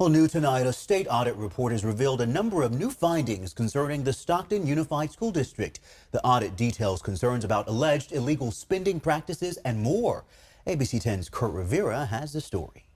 Well, new tonight, a state audit report has revealed a number of new findings concerning the Stockton Unified School District. The audit details concerns about alleged illegal spending practices and more. ABC 10's Kurt Rivera has the story.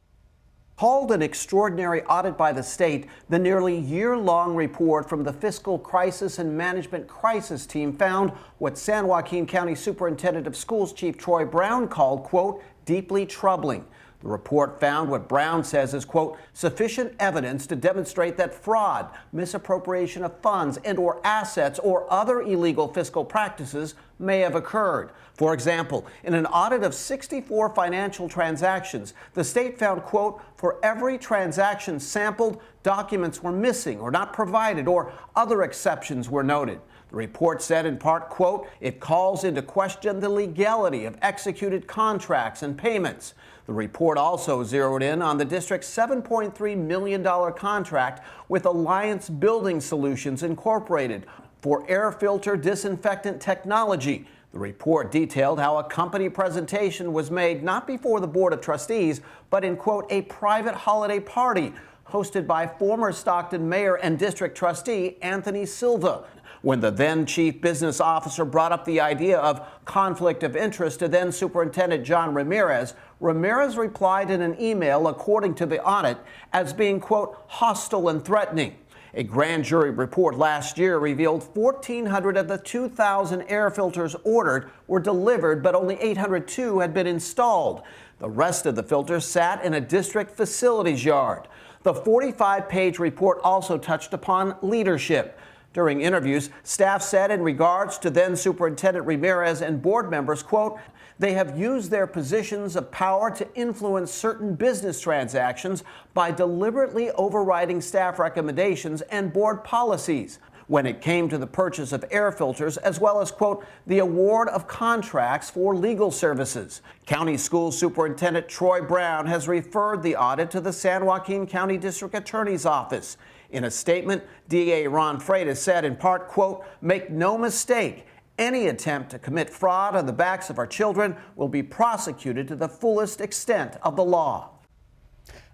Called an extraordinary audit by the state, the nearly year-long report from the Fiscal Crisis and Management Crisis Team found what San Joaquin County Superintendent of Schools Chief Troy Brown called, quote, deeply troubling. The report found what Brown says is, quote, sufficient evidence to demonstrate that fraud, misappropriation of funds and/or assets or other illegal fiscal practices may have occurred. For example, in an audit of 64 financial transactions, the state found, quote, for every transaction sampled, documents were missing or not provided or other exceptions were noted. The report said in part, quote, it calls into question the legality of executed contracts and payments. The report also zeroed in on the district's $7.3 million contract with Alliance Building Solutions Incorporated for air filter disinfectant technology. The report detailed how a company presentation was made not before the Board of Trustees, but in, quote, a private holiday party hosted by former Stockton Mayor and District Trustee Anthony Silva. When the then Chief Business Officer brought up the idea of conflict of interest to then Superintendent John Ramirez, Ramirez replied in an email, according to the audit, as being, quote, hostile and threatening. A grand jury report last year revealed 1,400 of the 2,000 air filters ordered were delivered, but only 802 had been installed. The rest of the filters sat in a district facilities yard. The 45-page report also touched upon leadership. During interviews, staff said in regards to then Superintendent Ramirez and board members, quote, they have used their positions of power to influence certain business transactions by deliberately overriding staff recommendations and board policies when it came to the purchase of air filters, as well as, quote, the award of contracts for legal services. County School Superintendent Troy Brown has referred the audit to the San Joaquin County District Attorney's Office. In a statement, DA Ron Freitas said in part, quote, make no mistake, any attempt to commit fraud on the backs of our children will be prosecuted to the fullest extent of the law.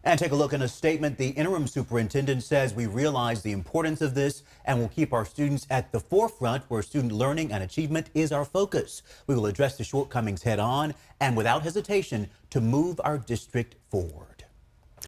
And take a look in a statement. The interim superintendent says we realize the importance of this and will keep our students at the forefront where student learning and achievement is our focus. We will address the shortcomings head on and without hesitation to move our district forward.